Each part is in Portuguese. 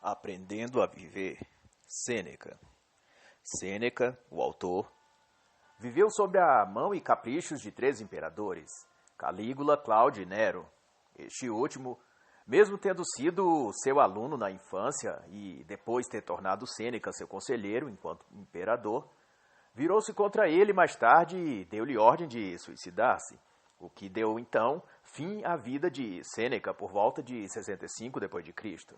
Aprendendo a Viver, Sêneca. Sêneca, o autor, viveu sob a mão e caprichos de 3 imperadores, Calígula, Cláudio e Nero. Este último, mesmo tendo sido seu aluno na infância e depois ter tornado Sêneca seu conselheiro enquanto imperador, virou-se contra ele mais tarde e deu-lhe ordem de suicidar-se, o que deu então fim à vida de Sêneca por volta de 65 d.C.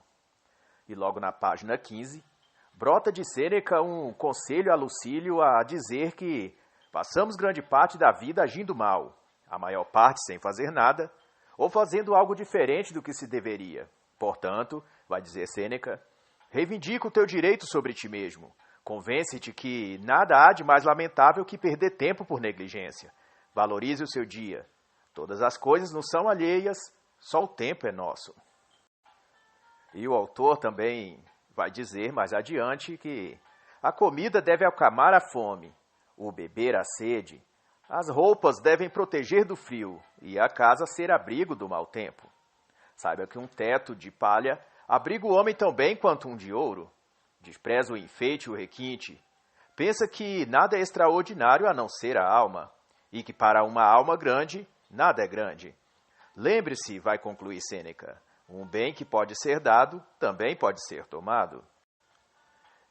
E logo na página 15, brota de Sêneca um conselho a Lucílio a dizer que passamos grande parte da vida agindo mal, a maior parte sem fazer nada, ou fazendo algo diferente do que se deveria. Portanto, vai dizer Sêneca, reivindica o teu direito sobre ti mesmo, convence-te que nada há de mais lamentável que perder tempo por negligência. Valorize o seu dia. Todas as coisas nos são alheias, só o tempo é nosso. E o autor também vai dizer mais adiante que a comida deve acalmar a fome, o beber a sede, as roupas devem proteger do frio e a casa ser abrigo do mau tempo. Saiba que um teto de palha abriga o homem tão bem quanto um de ouro. Despreza o enfeite e o requinte. Pensa que nada é extraordinário a não ser a alma, e que para uma alma grande, nada é grande. Lembre-se, vai concluir Sêneca, um bem que pode ser dado, também pode ser tomado.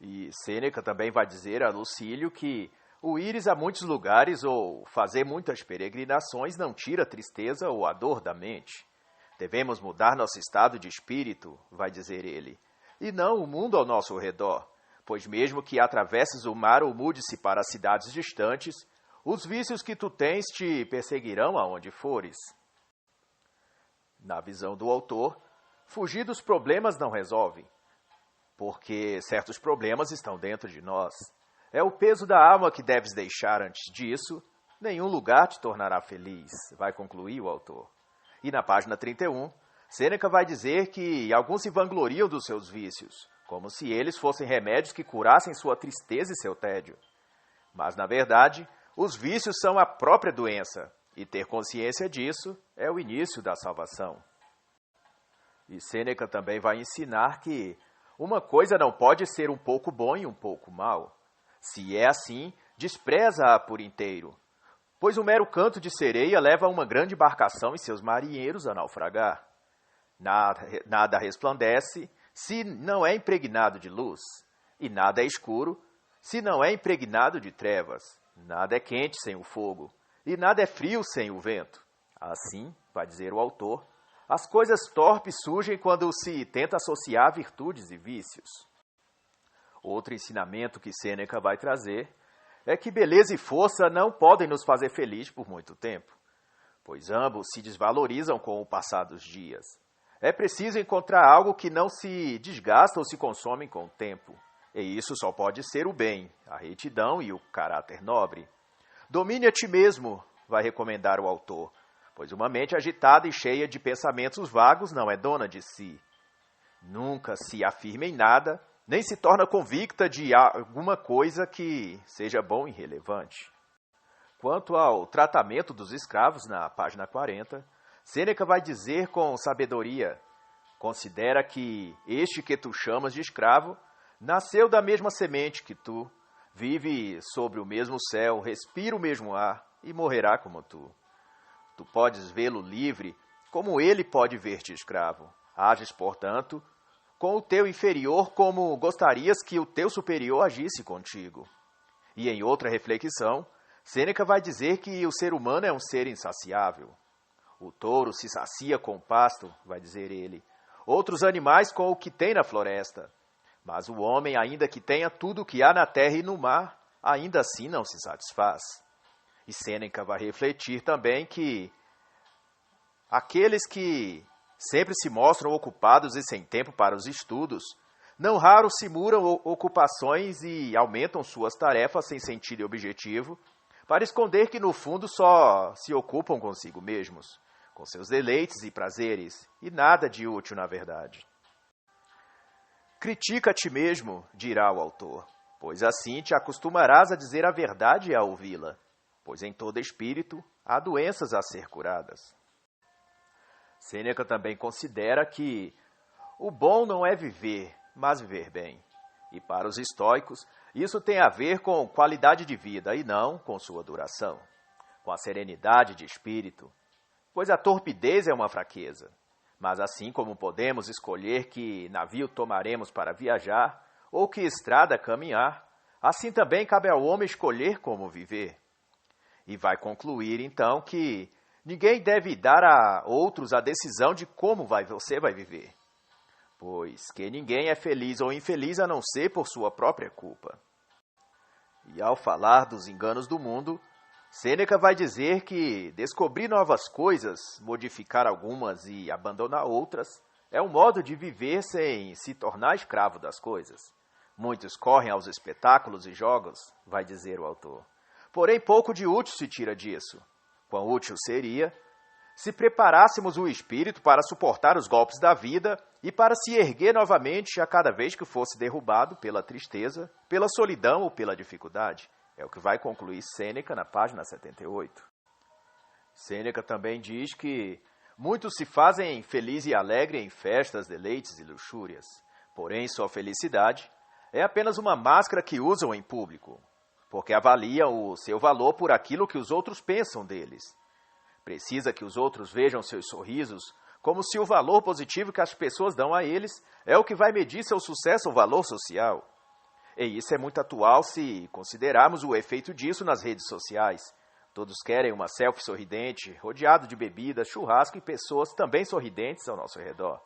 E Sêneca também vai dizer a Lucílio que o ires a muitos lugares ou fazer muitas peregrinações não tira a tristeza ou a dor da mente. Devemos mudar nosso estado de espírito, vai dizer ele, e não o mundo ao nosso redor, pois mesmo que atravesses o mar ou mude-se para cidades distantes, os vícios que tu tens te perseguirão aonde fores. Na visão do autor, fugir dos problemas não resolve, porque certos problemas estão dentro de nós. É o peso da alma que deves deixar antes disso, nenhum lugar te tornará feliz, vai concluir o autor. E na página 31, Sêneca vai dizer que alguns se vangloriam dos seus vícios, como se eles fossem remédios que curassem sua tristeza e seu tédio. Mas, na verdade, os vícios são a própria doença, e ter consciência disso é o início da salvação. E Sêneca também vai ensinar que uma coisa não pode ser um pouco bom e um pouco mal. Se é assim, despreza-a por inteiro, pois o mero canto de sereia leva uma grande embarcação e seus marinheiros a naufragar. Nada resplandece se não é impregnado de luz, e nada é escuro se não é impregnado de trevas. Nada é quente sem o fogo, e nada é frio sem o vento. Assim, vai dizer o autor, as coisas torpes surgem quando se tenta associar virtudes e vícios. Outro ensinamento que Sêneca vai trazer é que beleza e força não podem nos fazer felizes por muito tempo, pois ambos se desvalorizam com o passar dos dias. É preciso encontrar algo que não se desgasta ou se consome com o tempo, e isso só pode ser o bem, a retidão e o caráter nobre. Domine a ti mesmo, vai recomendar o autor, pois uma mente agitada e cheia de pensamentos vagos não é dona de si. Nunca se afirma em nada, nem se torna convicta de alguma coisa que seja bom e relevante. Quanto ao tratamento dos escravos, na página 40, Sêneca vai dizer com sabedoria, considera que este que tu chamas de escravo nasceu da mesma semente que tu, vive sobre o mesmo céu, respira o mesmo ar e morrerá como tu. Tu podes vê-lo livre, como ele pode ver-te escravo. Ages, portanto, com o teu inferior como gostarias que o teu superior agisse contigo. E em outra reflexão, Sêneca vai dizer que o ser humano é um ser insaciável. O touro se sacia com o pasto, vai dizer ele, outros animais com o que tem na floresta. Mas o homem, ainda que tenha tudo o que há na terra e no mar, ainda assim não se satisfaz. E Sêneca vai refletir também que aqueles que sempre se mostram ocupados e sem tempo para os estudos, não raro simulam ocupações e aumentam suas tarefas sem sentido e objetivo, para esconder que no fundo só se ocupam consigo mesmos, com seus deleites e prazeres, e nada de útil na verdade. Critica a ti mesmo, dirá o autor, pois assim te acostumarás a dizer a verdade e a ouvi-la, pois em todo espírito há doenças a ser curadas. Sêneca também considera que o bom não é viver, mas viver bem. E para os estoicos, isso tem a ver com qualidade de vida e não com sua duração, com a serenidade de espírito, pois a torpidez é uma fraqueza. Mas assim como podemos escolher que navio tomaremos para viajar ou que estrada caminhar, assim também cabe ao homem escolher como viver. E vai concluir então que ninguém deve dar a outros a decisão de como você vai viver, pois que ninguém é feliz ou infeliz a não ser por sua própria culpa. E ao falar dos enganos do mundo, Sêneca vai dizer que descobrir novas coisas, modificar algumas e abandonar outras, é um modo de viver sem se tornar escravo das coisas. Muitos correm aos espetáculos e jogos, vai dizer o autor. Porém, pouco de útil se tira disso. Quão útil seria se preparássemos o espírito para suportar os golpes da vida e para se erguer novamente a cada vez que fosse derrubado pela tristeza, pela solidão ou pela dificuldade. É o que vai concluir Sêneca na página 78. Sêneca também diz que muitos se fazem feliz e alegre em festas, deleites e luxúrias. Porém, sua felicidade é apenas uma máscara que usam em público, porque avaliam o seu valor por aquilo que os outros pensam deles. Precisa que os outros vejam seus sorrisos como se o valor positivo que as pessoas dão a eles é o que vai medir seu sucesso ou valor social. E isso é muito atual se considerarmos o efeito disso nas redes sociais. Todos querem uma selfie sorridente, rodeado de bebida, churrasco e pessoas também sorridentes ao nosso redor.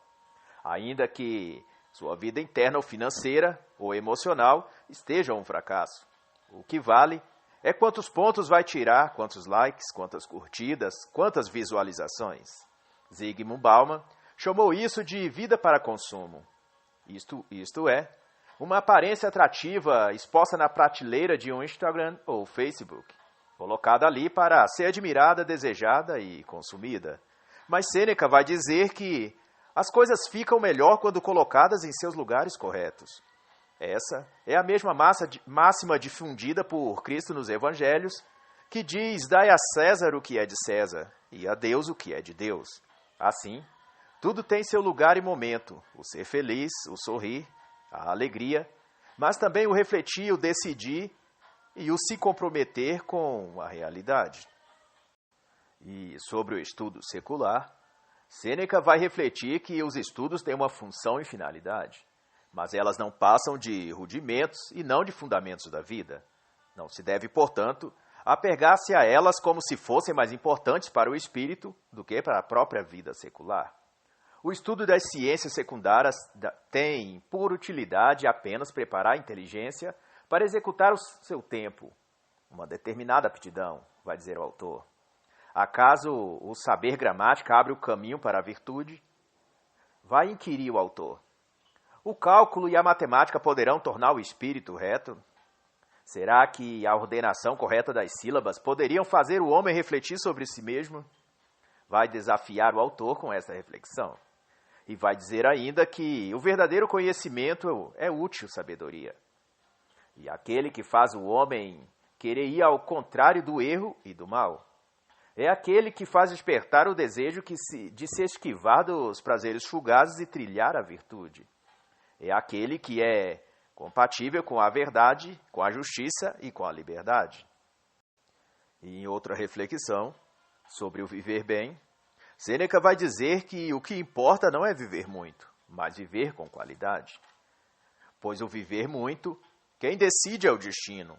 Ainda que sua vida interna ou financeira ou emocional esteja um fracasso. O que vale é quantos pontos vai tirar, quantos likes, quantas curtidas, quantas visualizações. Zygmunt Bauman chamou isso de vida para consumo. Isto é, uma aparência atrativa exposta na prateleira de um Instagram ou Facebook, colocada ali para ser admirada, desejada e consumida. Mas Sêneca vai dizer que as coisas ficam melhor quando colocadas em seus lugares corretos. Essa é a mesma máxima difundida por Cristo nos Evangelhos, que diz: dai a César o que é de César, e a Deus o que é de Deus. Assim, tudo tem seu lugar e momento, o ser feliz, o sorrir, a alegria, mas também o refletir, o decidir e o se comprometer com a realidade. E sobre o estudo secular, Sêneca vai refletir que os estudos têm uma função e finalidade, mas elas não passam de rudimentos e não de fundamentos da vida. Não se deve, portanto, apegar-se a elas como se fossem mais importantes para o espírito do que para a própria vida secular. O estudo das ciências secundárias tem por utilidade apenas preparar a inteligência para executar o seu tempo, uma determinada aptidão, vai dizer o autor. Acaso o saber gramática abre o caminho para a virtude? Vai inquirir o autor. O cálculo e a matemática poderão tornar o espírito reto? Será que a ordenação correta das sílabas poderiam fazer o homem refletir sobre si mesmo? Vai desafiar o autor com essa reflexão. E vai dizer ainda que o verdadeiro conhecimento é útil sabedoria. E aquele que faz o homem querer ir ao contrário do erro e do mal é aquele que faz despertar o desejo de se esquivar dos prazeres fugazes e trilhar a virtude. É aquele que é compatível com a verdade, com a justiça e com a liberdade. E em outra reflexão sobre o viver bem, Sêneca vai dizer que o que importa não é viver muito, mas viver com qualidade. Pois o viver muito, quem decide é o destino,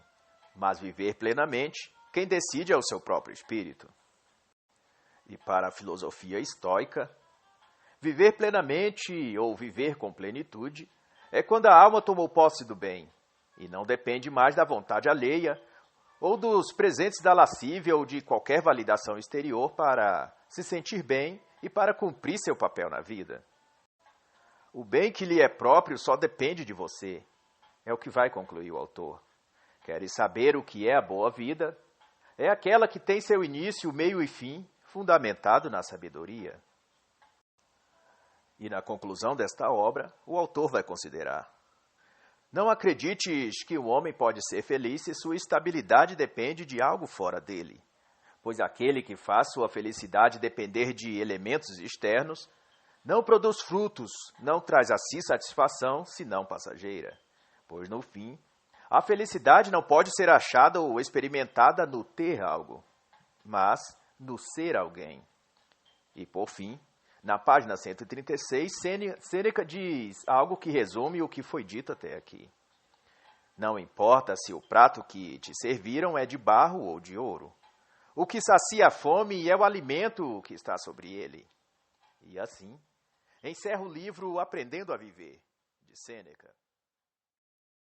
mas viver plenamente, quem decide é o seu próprio espírito. E para a filosofia estoica, viver plenamente ou viver com plenitude é quando a alma tomou posse do bem e não depende mais da vontade alheia ou dos presentes da lascívia ou de qualquer validação exterior para se sentir bem e para cumprir seu papel na vida. O bem que lhe é próprio só depende de você, é o que vai concluir o autor. Queres saber o que é a boa vida? É aquela que tem seu início, meio e fim, fundamentado na sabedoria. E na conclusão desta obra, o autor vai considerar: não acredites que o homem pode ser feliz se sua estabilidade depende de algo fora dele, pois aquele que faz sua felicidade depender de elementos externos Não produz frutos, não traz a si satisfação, senão passageira. Pois no fim, a felicidade não pode ser achada ou experimentada no ter algo, mas no ser alguém. E por fim, na página 136, Sêneca diz algo que resume o que foi dito até aqui. Não importa se o prato que te serviram é de barro ou de ouro. O que sacia a fome é o alimento que está sobre ele. E assim, encerra o livro Aprendendo a Viver, de Sêneca.